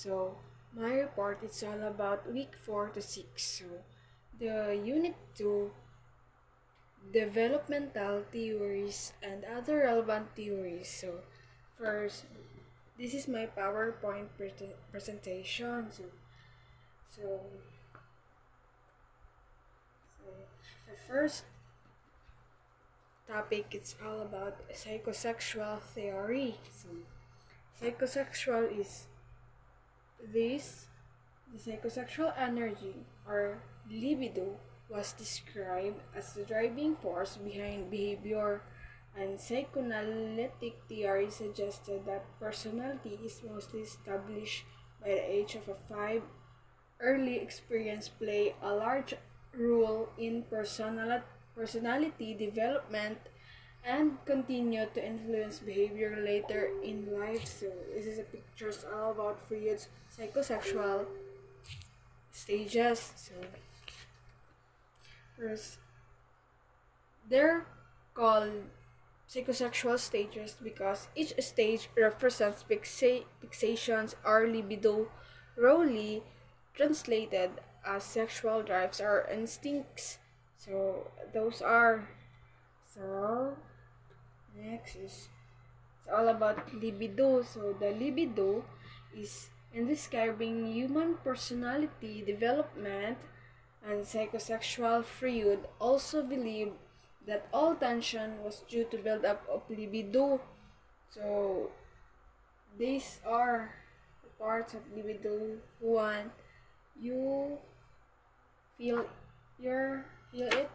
So my report is all about week 4 to 6. So the unit 2, developmental theories and other relevant theories. So first, this is my PowerPoint presentation. So, so the first topic is all about psychosexual theory. So psychosexual is this. The psychosexual energy or libido was described as the driving force behind behavior, and psychoanalytic theory suggested that personality is mostly established by the age of 5. Early experience play a large role in personality development and continue to influence behavior later in life. So this is a pictures all about Freud's psychosexual stages. So first, they're called psychosexual stages because each stage represents fixations or libido, roughly translated as sexual drives or instincts. So those are. So next is it's all about libido. So the libido is in describing human personality development, and psychosexual Freud also believed that all tension was due to build-up of libido. So these are the parts of libido. One, you feel feel it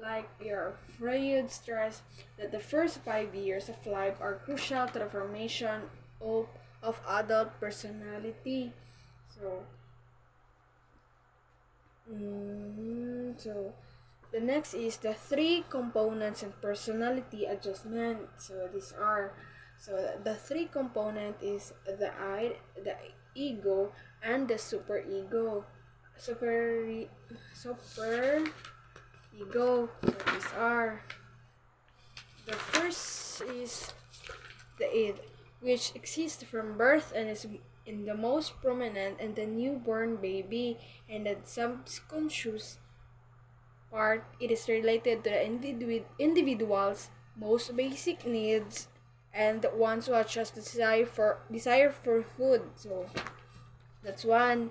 like you're afraid, stressed that the first 5 years of life are crucial to the formation of adult personality. So, so the next is the three components and personality adjustment. So these are the three component is the I, the ego, and the superego. Super ego. So these are the first is the id, which exists from birth and is in the most prominent in the newborn baby, and the subconscious part it is related to the individual's most basic needs and ones such as desire for food. So that's one.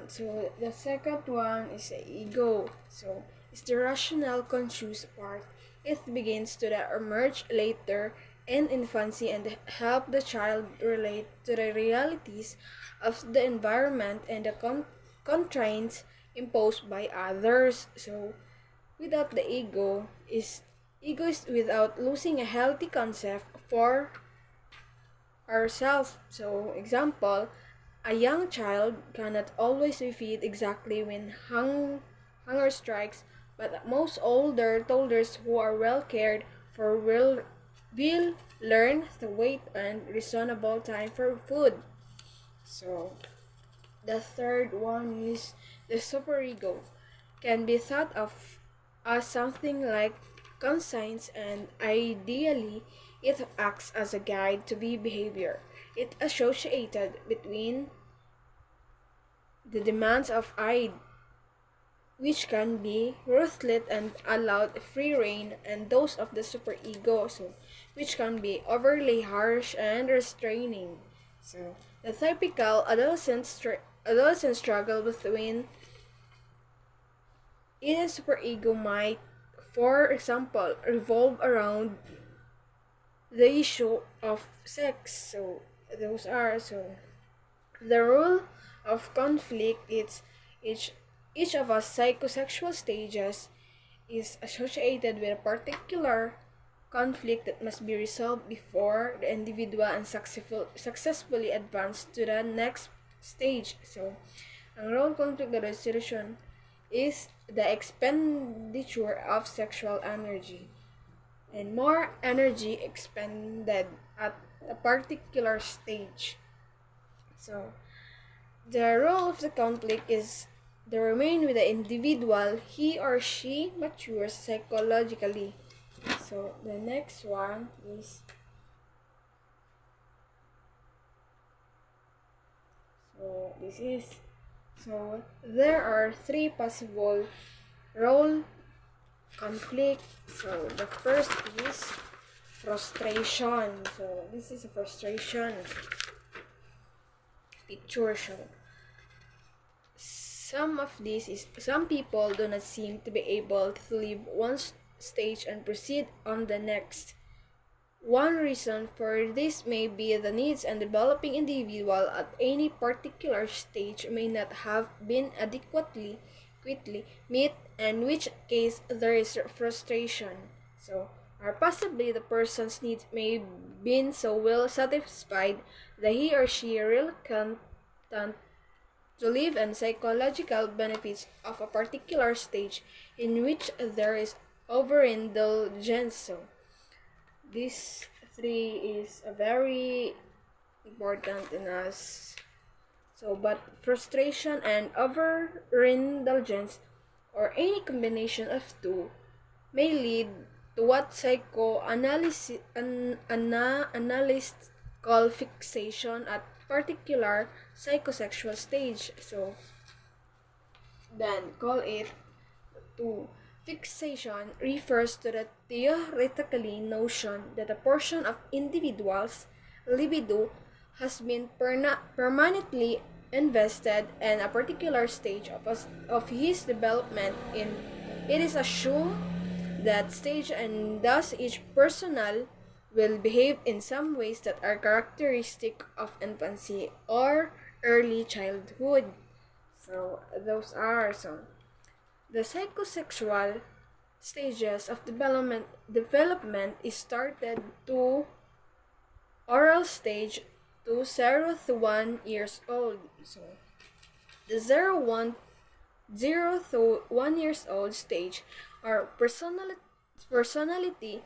So the second one is the ego. So it's the rational conscious part. It begins to emerge later in infancy and help the child relate to the realities of the environment and the constraints imposed by others. So without the ego is without losing a healthy concept for ourselves. So example, a young child cannot always be fed exactly when hunger strikes, but most older toddlers who are well cared for will learn to wait and reasonable time for food. So the third one is the superego. Can be thought of as something like conscience, and ideally it acts as a guide to behavior. It associated between the demands of I, which can be ruthless and allowed free rein, and those of the superego, so which can be overly harsh and restraining. So the typical adolescent struggle between it and superego might, for example, revolve around the issue of sex. So those are the rule of conflict is each of us psychosexual stages is associated with a particular conflict that must be resolved before the individual and successfully advance to the next stage. So, ang role conflict resolution is the expenditure of sexual energy and more energy expended at a particular stage. So, the role of the conflict is to remain with the individual. He or she matures psychologically. So, the next one is So this is so there are three possible role conflict. So the first is frustration. So this is a frustration picture show. Some people do not seem to be able to leave one stage and proceed on the next. One reason for this may be the needs and developing individual at any particular stage may not have been adequately quickly met, in which case there is frustration. So, or possibly the person's needs may been so well satisfied that he or she really can't to live and psychological benefits of a particular stage in which there is overindulgence. So, this three is a very important in us. So, but frustration and overindulgence, or any combination of two, may lead to what analysts call fixation at particular psychosexual stage. So, then call it to fixation refers to the theoretically notion that a portion of individual's libido has been permanently invested in a particular stage of his development. It is assumed that stage and thus each personal will behave in some ways that are characteristic of infancy or early childhood. So those are some. The psychosexual stages of development is started to oral stage to 0 to 1 years old. So the 0 to 1 years old stage are personality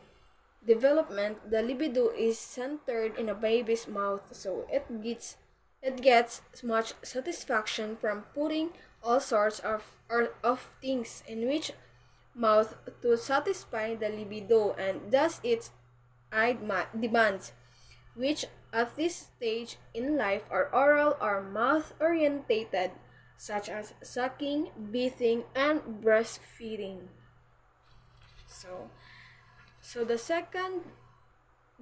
development. The libido is centered in a baby's mouth, so it gets much satisfaction from putting all sorts of things in which mouth to satisfy the libido, and thus its demands, which at this stage in life are oral or mouth orientated, such as sucking, bathing, and breastfeeding. So the second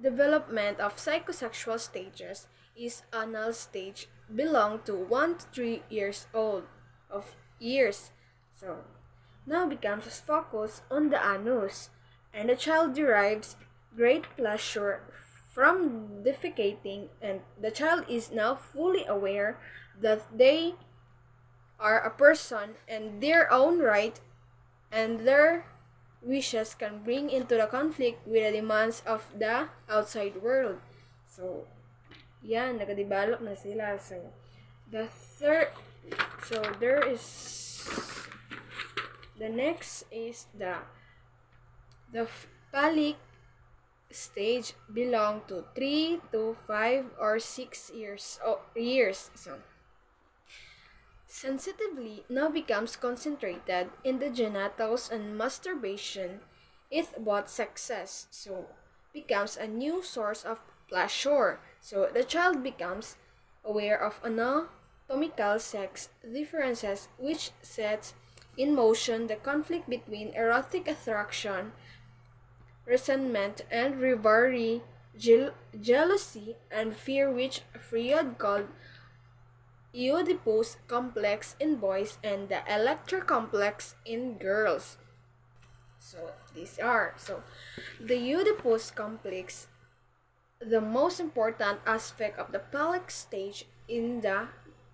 development of psychosexual stages is anal stage, belong to 1 to 3 years old of years. So now becomes focused on the anus, and the child derives great pleasure from defecating, and the child is now fully aware that they are a person in their own right, and their wishes can bring into the conflict with the demands of the outside world. So, yan, nakadevelop na sila. So, the third, so there is, the next is the phallic stage, belong to 3 to 5 or 6 years. So, sensitively now becomes concentrated in the genitals, and masturbation is about success, so becomes a new source of pleasure. So the child becomes aware of anatomical sex differences, which sets in motion the conflict between erotic attraction, resentment, and rivalry, jealousy, and fear, which Freud called Oedipus complex in boys and the Electra complex in girls. So these are the Oedipus complex, the most important aspect of the phallic stage in the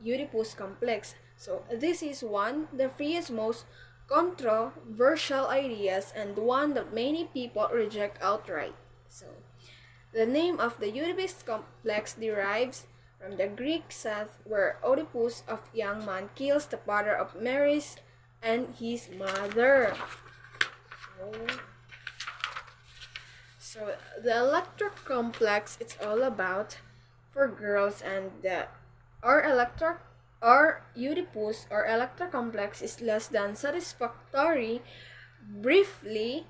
Oedipus complex. So this is one the Freud's most controversial ideas, and one that many people reject outright. So the name of the Oedipus complex derives from the Greek Seth, where Oedipus, a young man, kills the father of Maris and his mother. So the Electra complex, it's all about for girls, and our Oedipus or Electra complex is less than satisfactory. Briefly,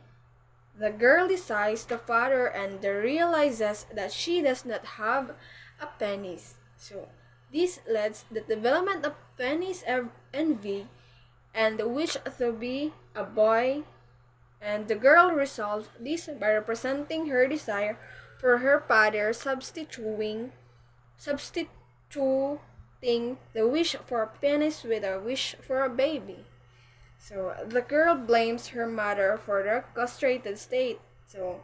the girl decides the father and realizes that she does not have a penis. So This leads the development of Penny's envy and the wish to be a boy, and the girl resolves this by representing her desire for her father, substituting the wish for a penis with a wish for a baby. So, the girl blames her mother for the castrated state. So,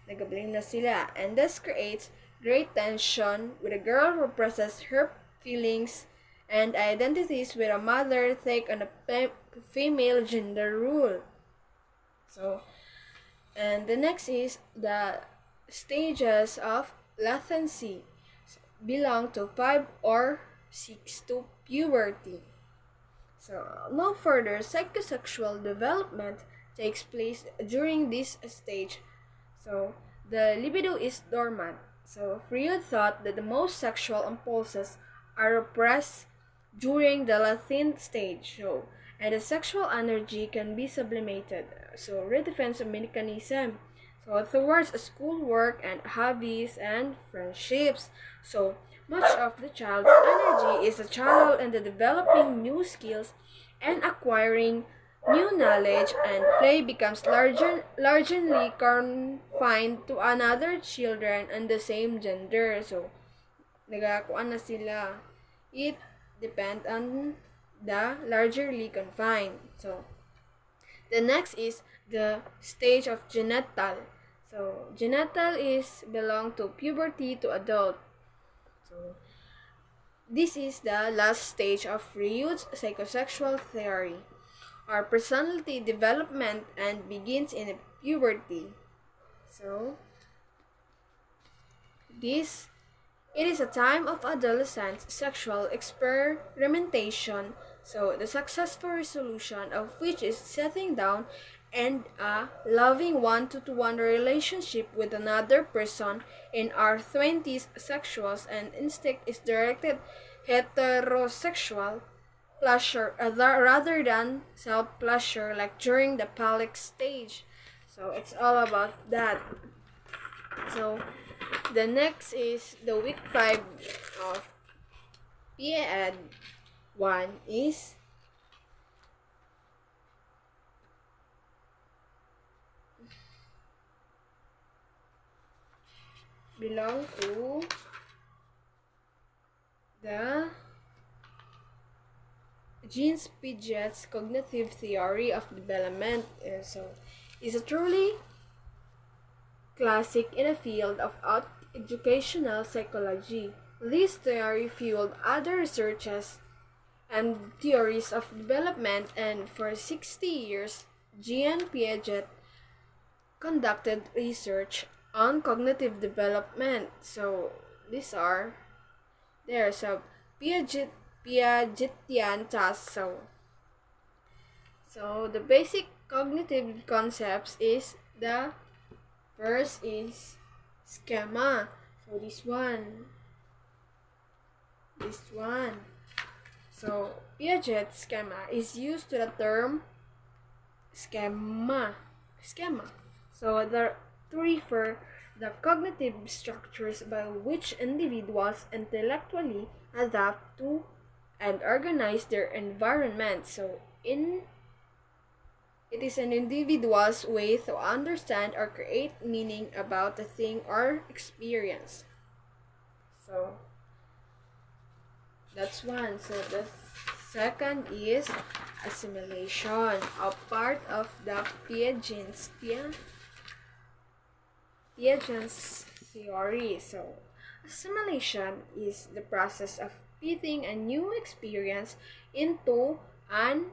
nag-blame na sila. And this creates great tension with a girl who processes her feelings and identities with a mother take on a female gender rule. So, and the next is the stages of latency. So, belong to 5 or 6 to puberty. So, no further psychosexual development takes place during this stage. So, the libido is dormant. So, Freud thought that the most sexual impulses are repressed during the latent stage. So, and the sexual energy can be sublimated. So, redefense mechanism. So, towards schoolwork and hobbies and friendships. So, much of the child's energy is a channel in the developing new skills and acquiring new knowledge, and play becomes largely confined to another children and the same gender. So, nagakuan na sila. It depends on the largely confined. So, the next is the stage of genital. So, genital is belong to puberty to adult. So, this is the last stage of Freud's psychosexual theory, or personality development, and begins in puberty. So, it is a time of adolescent sexual experimentation, so the successful resolution of which is settling down and a loving one-to-one relationship with another person. In our 20s, sexuals and instinct is directed heterosexual pleasure rather than self-pleasure like during the phallic stage. So it's all about that. So the next is the week 5 of PeD1 is belong to the Jean Piaget's cognitive theory of development. So, is a truly classic in the field of educational psychology. This theory fueled other researches and theories of development, and for 60 years, Jean Piaget conducted research on cognitive development. So, these are there. So, Piagetian tasks. So the basic cognitive concepts is the first is schema. So this one. So Piaget schema is used to the term schema. So to refer the cognitive structures by which individuals intellectually adapt to and organize their environment. So it is an individual's way to understand or create meaning about a thing or experience. So that's one. So the second is assimilation, a part of the Piaget's theory. So assimilation is the process of fitting a new experience into an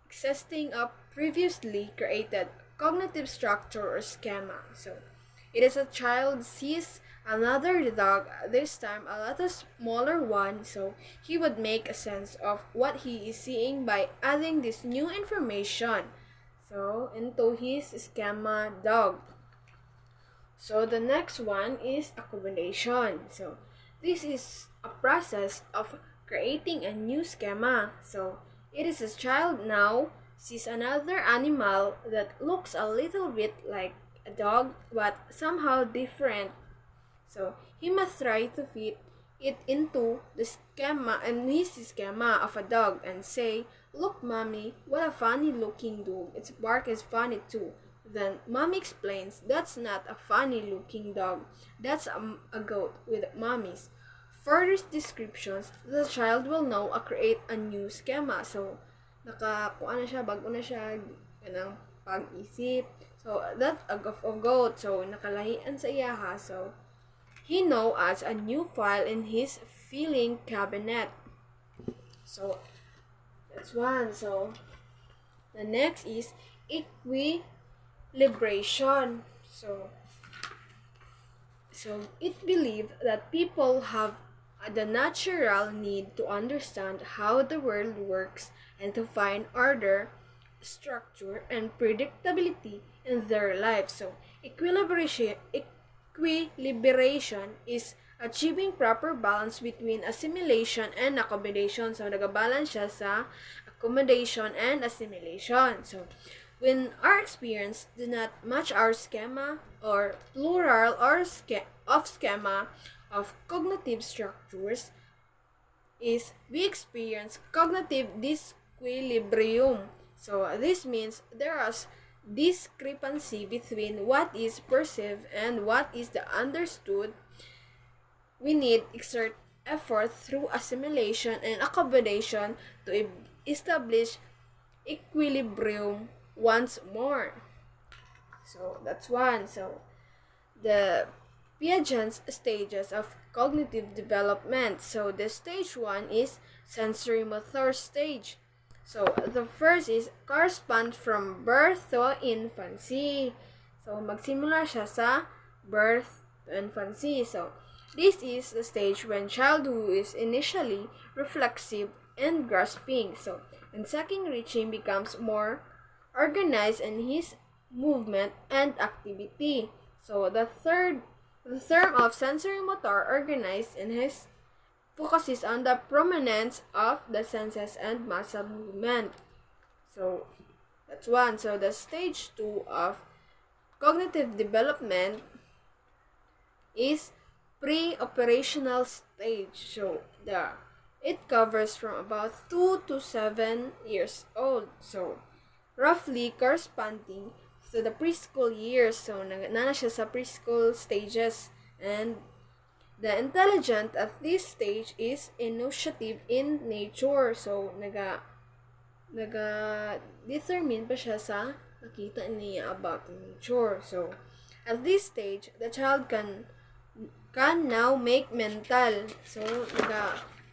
existing of previously created cognitive structure or schema. So it is a child sees another dog, this time a lot smaller one, so he would make a sense of what he is seeing by adding this new information into his schema dog. So the next one is accumulation. So this is a process of creating a new schema. So it is a child now sees another animal that looks a little bit like a dog but somehow different. So he must try to fit it into the schema and his schema of a dog and say, "Look, mommy, what a funny looking dog. Its bark is funny too." Then mommy explains, "That's not a funny looking dog. That's a goat with mommy's." Further descriptions, the child will now create a new schema. So, kuha na siya, bago na siya, kanang pag-isip. So, that's a goat. So, nakalahian sa iyaha. So, he now adds a new file in his filing cabinet. So, that's one. So, the next is equilibration. So it believed that people have the natural need to understand how the world works and to find order, structure, and predictability in their lives. So equilibration is achieving proper balance between assimilation and accommodation. So nagabalance siya sa accommodation and assimilation. So when our experience do not match our schema or plural or schema of cognitive structures, is we experience cognitive disequilibrium. So this means there is discrepancy between what is perceived and what is the understood. We need exert effort through assimilation and accommodation to establish equilibrium once more. So that's one. So the Piaget's stages of cognitive development. So the stage 1 is sensory motor stage. So the first is correspond from birth to infancy. So magsimula siya sa birth to infancy. So this is the stage when child who is initially reflexive and grasping. So and second reaching becomes more organized in his movement and activity. So the term of sensory motor organized in his focuses on the prominence of the senses and muscle movement. So that's one. So the stage 2 of cognitive development is pre-operational stage. So it covers from about 2 to 7 years old. So roughly corresponding to the preschool years. So nana siya sa preschool stages. And the intelligent at this stage is initiative in nature. So naga-determine pa siya sa nakita niya about nature. So at this stage, the child can now make mental. So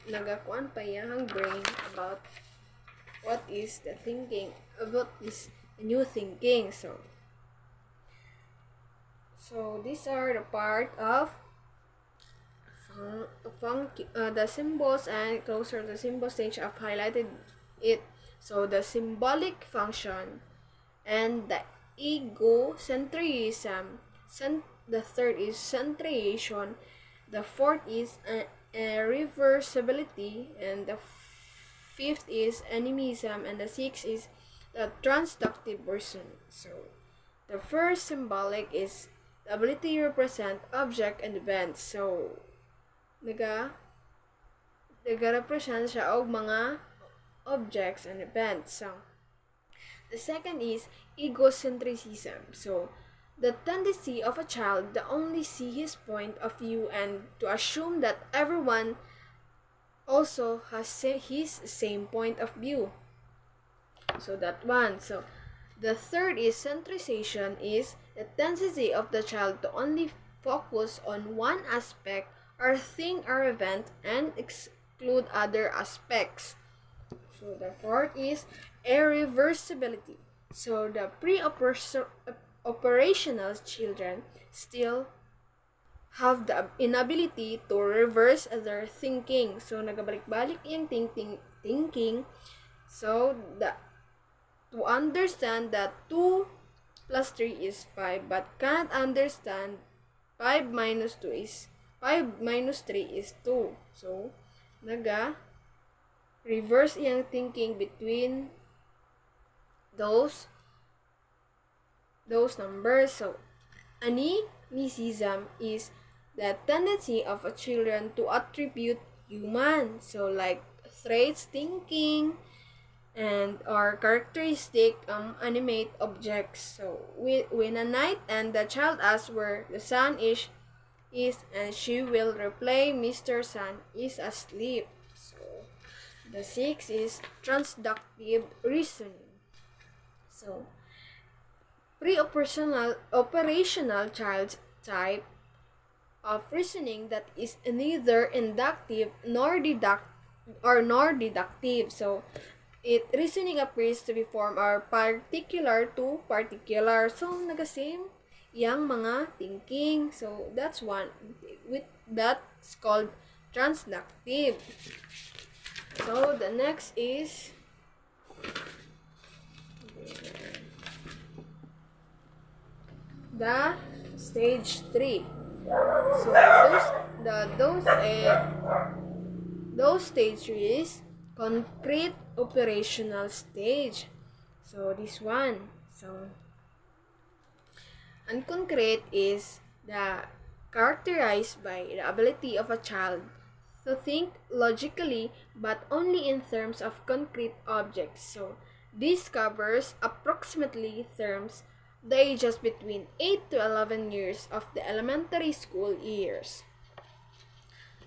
nagakuan pa yung brain about what is the thinking, about this new thinking. So these are the part of the symbols, and closer to the symbol stage I've highlighted it. So the symbolic function and the egocentrism. The third is centration. The fourth is reversibility, and the fifth is animism, and the sixth is the transductive version. So the first symbolic is the ability to represent object and events. So naga-represent siya og mga objects and events. So the second is egocentrism. So the tendency of a child to only see his point of view and to assume that everyone also has his same point of view. So that one. So the third is centrization, is the tendency of the child to only focus on one aspect or thing or event and exclude other aspects. So the fourth is irreversibility. So the pre-operational children still have the inability to reverse their thinking. So nagabalik-balik yung thinking. So to understand that 2 plus 3 is 5, but cannot understand 5 minus 3 is 2. So reverse yung thinking between those numbers. So animism is the tendency of a children to attribute human, so like traits, thinking, and or characteristic animate objects. So when a night and the child asks where the sun is and she will reply, Mr. Sun is asleep. So the sixth is transductive reasoning. So operational child type of reasoning that is neither inductive nor deductive. So reasoning appears to be form or particular to particular. So nagasame yang mga thinking. So that's one that's called transductive. So the next is the stage 3. So those stage is concrete operational stage. So this one. So unconcrete is the characterized by the ability of a child to think logically but only in terms of concrete objects. So this covers approximately terms the ages between 8 to 11 years of the elementary school years.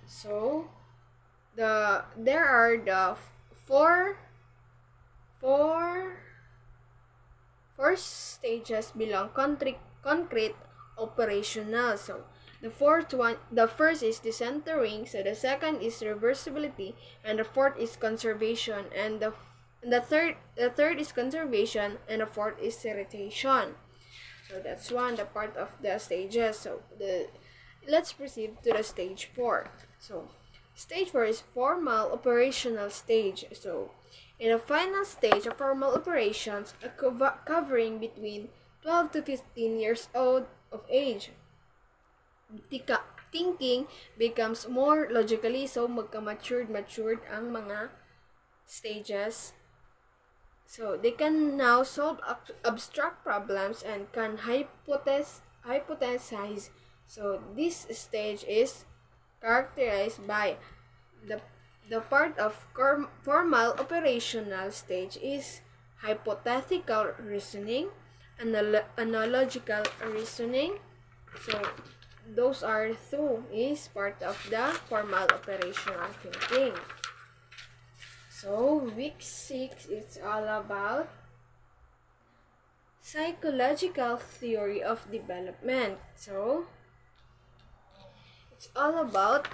So there are the four stages belong concrete operational. So the first is decentering, so the second is reversibility, and the fourth is conservation, and the third is conservation, and the fourth is irritation. So that's the part of the stages. So let's proceed to the stage 4. So stage 4 is formal operational stage. So in the final stage of formal operations, covering between 12 to 15 years old of age, thinking becomes more logically, so matured ang mga stages. So they can now solve abstract problems and can hypothesize. So this stage is characterized by the part of formal operational stage is hypothetical reasoning, analogical reasoning. So those are two is part of the formal operational thinking. So week 6 is all about psychological theory of development. So it's all about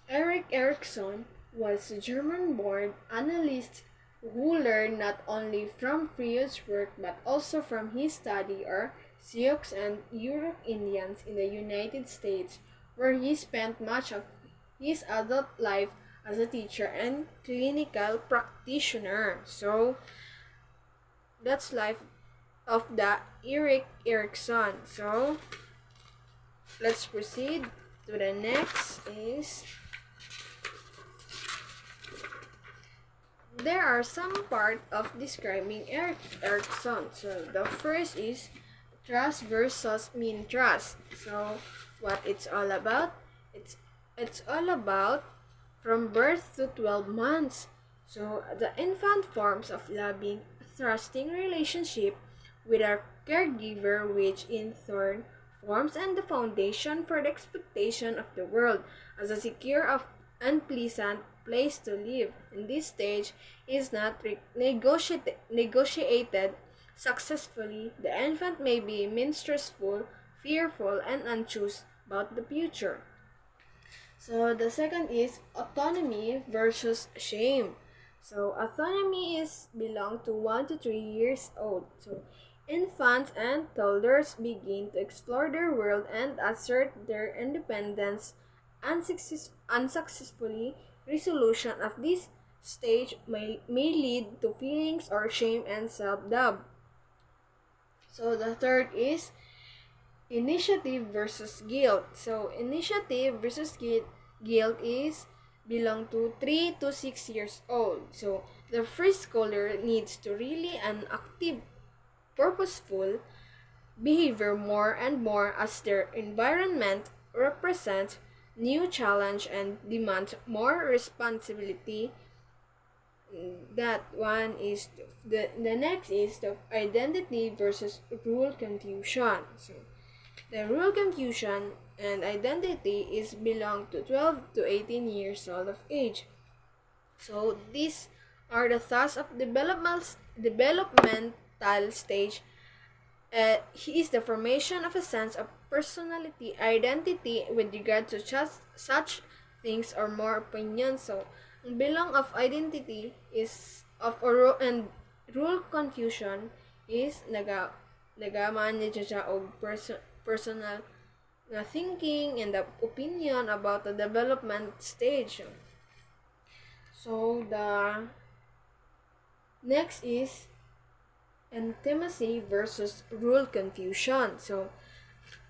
Erik Erikson was a German-born analyst who learned not only from Freud's work but also from his study of Sioux and Yurok Indians in the United States, where he spent much of his adult life as a teacher and clinical practitioner. So that's life of the Erik Erikson. So let's proceed to the next is there are some part of describing Erik Erikson. So the first is trust versus mean trust. So what it's all about? It's all about from birth to 12 months. So the infant forms of loving, trusting relationship with a caregiver, which in turn forms and the foundation for the expectation of the world as a secure and pleasant place to live. In this stage is not negotiated successfully. The infant may be mistrustful, fearful, and anxious about the future. So the second is autonomy versus shame. So autonomy is belong to 1 to 3 years old. So infants and toddlers begin to explore their world and assert their independence. Unsuccessfully resolution of this stage may lead to feelings or shame and self-doubt. So the third is initiative versus guilt. So initiative versus guilt is belong to 3 to 6 years old. So the first schooler needs to really an active, purposeful behavior more and more as their environment represents new challenge and demands more responsibility. That one is the next is the identity versus rule confusion. So the rule confusion and identity is belong to 12 to 18 years old of age. So these are the thoughts of developmental stage. He is the formation of a sense of personality, identity with regard to such things or more opinions. So, ang bilang of identity is of and rule confusion is nagamanage siya og personal na thinking and the opinion about the development stage. So, the next is intimacy versus rule confusion. So,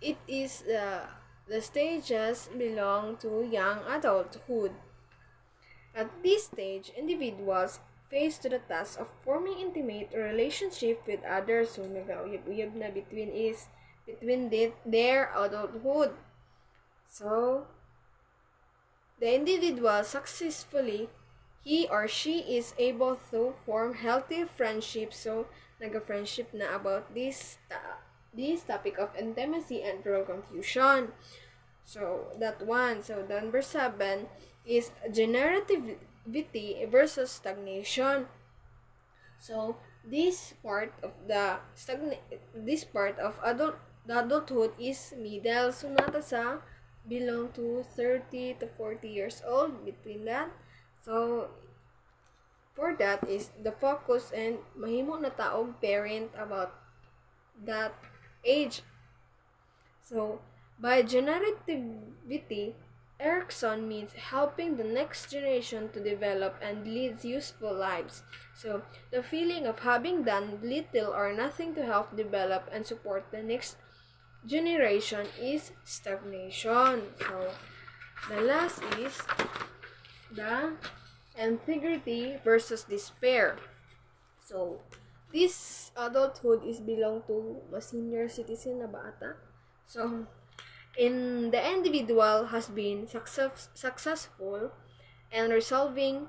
it is the stages belong to young adulthood. At this stage, individuals face to the task of forming intimate relationship with others. So, nag-uyab na between their adulthood. So, the individual successfully, he or she is able to form healthy friendships. So, nag-friendship na about this topic of intimacy and role confusion. So, that one. So, the number 7 is generativity versus stagnation. So, this part of adulthood is middle. So, nata sa belong to 30 to 40 years old, between that. So, for that is the focus and mahimo na taong parent about that age. So, by generativity, Erikson means helping the next generation to develop and lead useful lives. So, the feeling of having done little or nothing to help develop and support the next generation is stagnation. So, the last is the integrity versus despair. So, this adulthood is belong to a senior citizen na bata. So, in the individual has been successful in resolving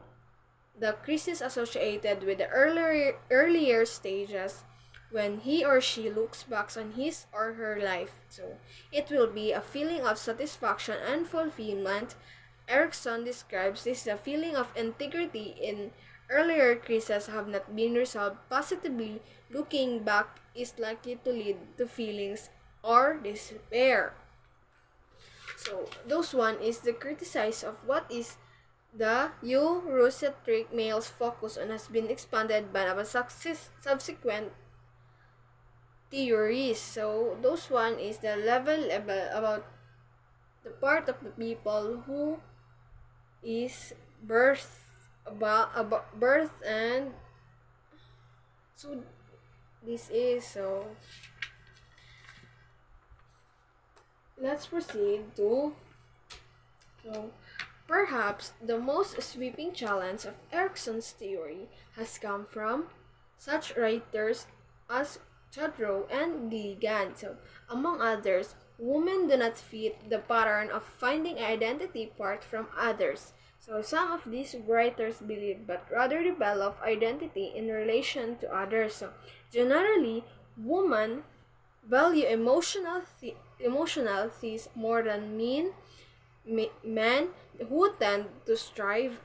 the crisis associated with the earlier stages when he or she looks back on his or her life. So, it will be a feeling of satisfaction and fulfillment. Erikson describes this as a feeling of integrity in earlier crises have not been resolved positively. Looking back is likely to lead to feelings or despair. So, those one is the criticize of what is the Eurocentric male's focus on has been expanded by our subsequent theories. So, those one is the level about the part of the people who is birth and so this is so let's proceed to perhaps the most sweeping challenge of Erikson's theory has come from such writers as Chodrow and Gilligan. So, among others, women do not fit the pattern of finding identity apart from others. So, some of these writers believe but rather develop identity in relation to others. So, generally, women value emotional things more than men who tend to strive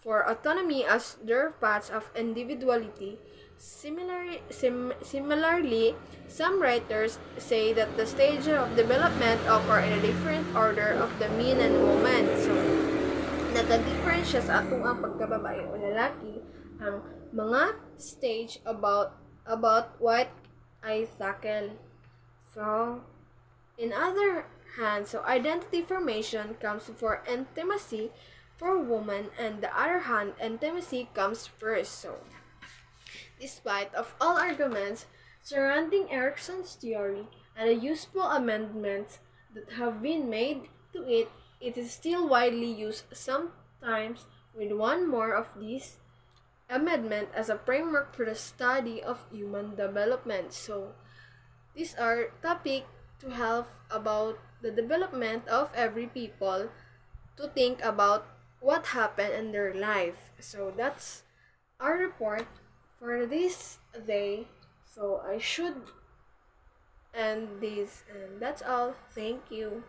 for autonomy as their paths of individuality. Similarly, some writers say that the stages of development occur in a different order of the men and women. So, naka-difference siya sa atong ang pagkababae o lalaki ang mga stage about what I tackle. So, in other hand, so identity formation comes for intimacy for women, and the other hand, intimacy comes first. So, despite of all arguments surrounding Erikson's theory and the useful amendments that have been made to it, it is still widely used, sometimes with one more of these amendment as a framework for the study of human development. So, These are topic to help about the development of every people to think about what happened in their life. So that's our report for this day. So I should end this, and that's all. Thank you.